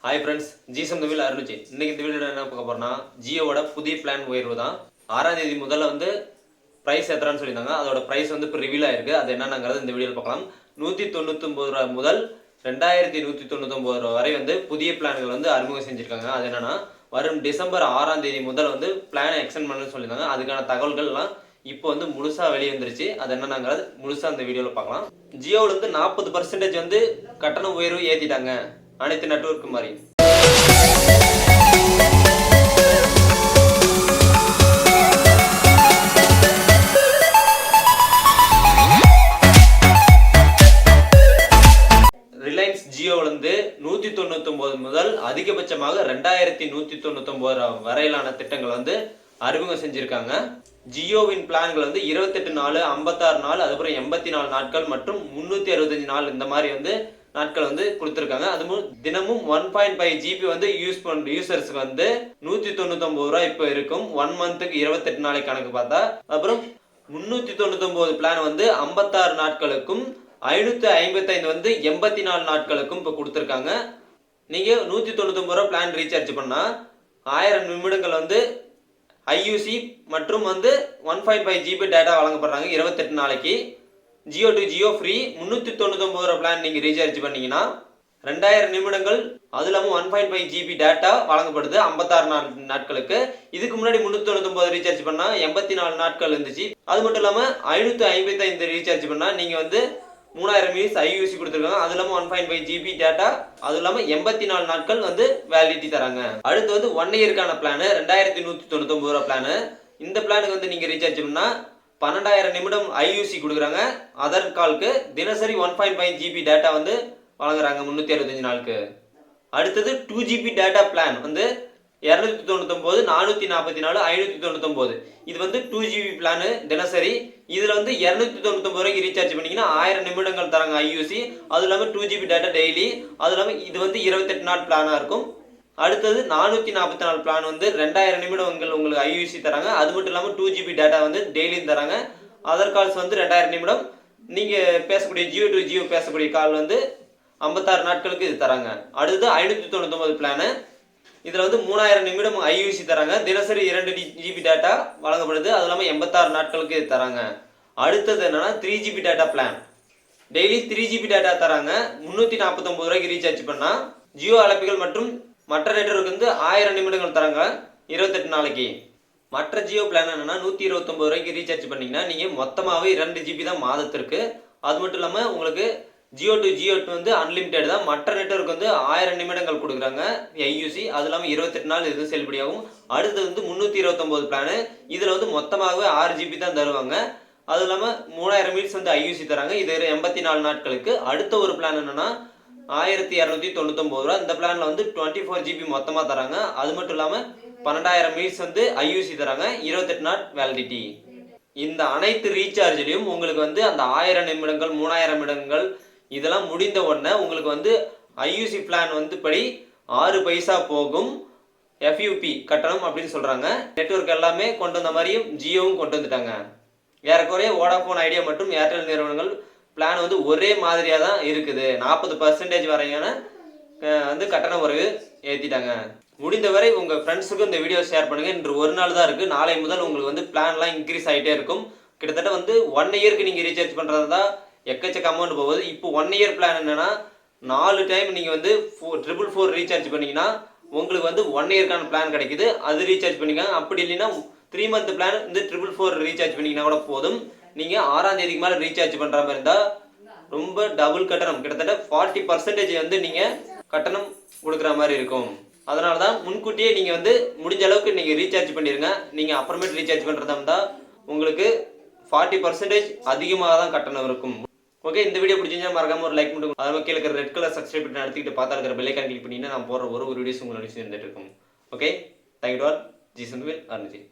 Hi friends, gsmcomtech அருணுச்சி. இன்னைக்கு இந்த வீடியோவில் என்ன பார்க்க போறோம்னா, ஜியோவோட புதிய பிளான் உயர்வு தான். 6ஆம் தேதி முதல்ல வந்து பிரைஸ் ஏத்துறான்னு சொல்லியிருந்தாங்க. அதோட பிரைஸ் வந்து இப்போ ரிவீல் ஆயிருக்கு. அது என்னங்கிறது இந்த வீடியோவில் பார்க்கலாம். ₹199 முதல் ₹2199 வரை வந்து புதிய பிளான்கள் வந்து அறிமுகம் செஞ்சிருக்காங்க. அது என்னன்னா, வரும் டிசம்பர் 6ஆம் தேதி முதல் வந்து பிளானை எக்ஸ்டெண்ட் பண்ணணும்னு சொல்லியிருந்தாங்க. அதுக்கான தகவல்கள்லாம் இப்போ வந்து முழுசா வெளியே வந்துருச்சு. அது என்னங்கிறது முழுசா இந்த வீடியோவில் பார்க்கலாம். ஜியோவில் வந்து 40% வந்து கட்டண உயர்வு ஏற்றிட்டாங்க, அனைத்து நெட்வொர்க் மாதிரி. ரிலையன்ஸ் ஜியோவில் வந்து 199 முதல் அதிகபட்சமாக 2199 வரையிலான திட்டங்கள் வந்து அறிமுகம் செஞ்சிருக்காங்க. ஜியோவின் பிளான்கள் வந்து 28 நாள், 56 நாள், அதுக்கப்புறம் 84 நாட்கள் மற்றும் 365 நாள் இந்த மாதிரி வந்து நாட்கள் வந்து கொடுத்துருக்காங்க. அதுவும் தினமும் 1.5 GB வந்து யூசர்ஸ்க்கு வந்து ₹199 இப்போ இருக்கும். 1 மந்த்துக்கு 28 நாளைக்கு கணக்கு பார்த்தா. அப்புறம் 399 பிளான் வந்து 56 நாட்களுக்கும் 555 வந்து 84 நாட்களுக்கும் இப்போ கொடுத்துருக்காங்க. நீங்க ₹199 பிளான் ரீசார்ஜ் பண்ணா 1000 நிமிடங்கள் வந்து ஐயூசி மற்றும் வந்து 1.5 GB டேட்டா வழங்கப்படுறாங்க 28 நாளைக்கு. Jio to Jio free. 399 plan நீங்க ரீசார்ஜ் பண்ணீங்கன்னா 2000 நிமிடங்கள், அது இல்லாமல் 1.5 GB டேட்டா வழங்கப்படுது 56 நாட்களுக்கு. இதுக்கு முன்னாடி 399 ரீசார்ஜ் பண்ணா 84 நாட்கள் இருந்துச்சு. அது மட்டும் இல்லாமல் 555 ரீசார்ஜ் பண்ணா நீங்க வந்து 3000 மினிட்ஸ் ஐயூசி கொடுத்துருக்காங்க. அது இல்லாமல் 1.5 GB டேட்டா, அது இல்லாமல் 84 நாட்கள் வந்து வேலிடிட்டி தராங்க. அடுத்து வந்து 1 இயருக்கான பிளான் ₹2199 பிளான். இந்த பிளானுக்கு வந்து நீங்க ரீசார்ஜ் பண்ணா 12000 நிமிடம் ஐயூசி கொடுக்குறாங்க. அதர் கால்க்கு தினசரி 1.5 GB டேட்டா வந்து வழங்குறாங்க 365 நாளுக்கு. அடுத்தது 2 GB டேட்டா பிளான் வந்து 299, 444, 599. இது வந்து 2 GB பிளான் தினசரி. இதுல வந்து 299 ரூபாய்க்கு ரீசார்ஜ் பண்ணீங்கன்னா 1000 நிமிடங்கள் தராங்க ஐயூசி. அது இல்லாமல் 2 GB டேட்டா டெய்லி. அது இல்லாமல் இது வந்து 28 நாள் பிளானா இருக்கும். அடுத்தது 444 பிளான் வந்து 2000 நிமிடங்கள் உங்களுக்கு ஐயூசி தராங்க. அது மட்டும் இல்லாமல் 2 GB டேட்டா வந்து டெய்லியும் தராங்க. அதர் கால்ஸ் வந்து 2000 நிமிடம். நீங்க பேசக்கூடிய ஜியோ டு ஜியோ பேசக்கூடிய கால் வந்து 56 நாட்களுக்கு இது தராங்க. அடுத்தது 599 பிளான். இதுல வந்து 3000 நிமிடம் ஐயூசி தராங்க. தினசரி 2 GB டேட்டா வழங்கப்படுது. அது இல்லாமல் 86 நாட்களுக்கு இது தராங்க. அடுத்தது என்னன்னா 3 GB data plan. Daily 3 GB data தராங்க. 349 ரூபாய்க்கு ரீசார்ஜ் பண்ணா ஜியோ அழைப்புகள் மற்றும் மற்ற நெட்வொர்க் வந்து 1000 நிமிடங்கள் தராங்க 28 நாளைக்கு. மற்ற ஜியோ பிளான் என்னன்னா 129 ரூபாய்க்கு ரீசார்ஜ் பண்ணீங்கன்னா நீங்க மொத்தமாவே 2 GB தான் மாதத்திற்கு. அது மட்டும் இல்லாம உங்களுக்கு ஜியோ டு ஜியோ வந்து அன்லிமிட்டெட் தான். மற்ற நெட்வொர்க் வந்து 1000 நிமிடங்கள் கொடுக்குறாங்க ஐயூசி. அது இல்லாமல் 28 நாள் இது செல்லுபடியாகும். அடுத்து வந்து 329 பிளான். இதுல வந்து மொத்தமாகவே 6 GB தான் தருவாங்க. அது இல்லாமல் 3000 மினிட்ஸ் வந்து ஐயூசி தராங்க. இது 84 நாட்களுக்கு. அடுத்த ஒரு பிளான் என்னன்னா 1299 ரூபா. இந்த பிளான்ல வந்து 24 GB மொத்தமா தராங்க. அது மட்டும் இல்லாம 12000 மினிட்ஸ் வந்து ஐயூசி தராங்க 28 நாட் வேலிடிட்டி. இந்த அனைத்து ரீசார்ஜ்லயும் உங்களுக்கு வந்து அந்த 1000 நிமிடங்கள், 3000 நிமிடங்கள் இதெல்லாம் முடிந்த உடனே உங்களுக்கு வந்து ஐயூசி பிளான் வந்து படி 6 பைசா போகும் எஃப்யூபி கட்டணம் அப்படின்னு சொல்றாங்க. நெட்வொர்க் எல்லாமே கொண்டு வந்த மாதிரியும் ஜியோவும் கொண்டு வந்துட்டாங்க. ஏறக்குறைய வோடாஃபோன், ஐடியா மற்றும் ஏர்டெல் நிறுவனங்கள் பிளான் வந்து ஒரே மாதிரியா தான் இருக்குது. 40% வரையான வந்து கட்டண உறவு ஏற்றிட்டாங்க. முடிந்தவரை உங்க ஃப்ரெண்ட்ஸுக்கும் இந்த வீடியோ ஷேர் பண்ணுங்க. இன்று ஒரு நாள் தான் இருக்கு. நாளை முதல் உங்களுக்கு வந்து பிளான்லாம் இன்க்ரீஸ் ஆகிட்டே இருக்கும். கிட்டத்தட்ட வந்து 1 இயருக்கு நீங்க ரீசார்ஜ் பண்றது தான் எக்கச்சக்க அமௌண்ட் போகுது. இப்போ 1 இயர் பிளான் என்னன்னா 4 டைம் நீங்க வந்து 444 ரீசார்ஜ் பண்ணீங்கன்னா உங்களுக்கு வந்து 1 இயர்க்கான பிளான் கிடைக்குது. அது ரீசார்ஜ் பண்ணிக்கோங்க. அப்படி இல்லைன்னா 3 மந்த் பிளான் வந்து 444 ரீசார்ஜ் பண்ணீங்கன்னா கூட போதும். நீங்க 6ஆம் தேதிக்கு மேல ரீசார்ஜ் பண்ற மாதிரி இருந்தா ரொம்ப டபுள் கட்டணம், கிட்டத்தட்ட 40% வந்து நீங்க கட்டணம் கொடுக்குற மாதிரி இருக்கும். அதனாலதான் முன்கூட்டியே நீங்க வந்து முடிஞ்ச அளவுக்கு நீங்க ரீசார்ஜ் பண்ணிருங்க. நீங்க அப்புறமேட்டு ரீசார்ஜ் பண்றதா இருந்தா உங்களுக்கு 40% அதிகமாக தான் கட்டணம் இருக்கும். ஓகே, இந்த வீடியோ பிடிச்சிருந்தா மறக்காம ஒரு லைக் பண்ணுங்க. அதே மாதிரி கீழே இருக்கிற ரெட் கலர் சப்ஸ்கிரைப் பண்ணி நடத்திட்டு பார்த்தா இருக்கிற பெல் ஐகான் கிளிக் பண்ணினா நான் போடுற ஒரு வீடியோஸ் உங்களுக்கு வந்துட்டு இருக்கும். Okay, thank you to all. gsmcomtech அருணுச்சி.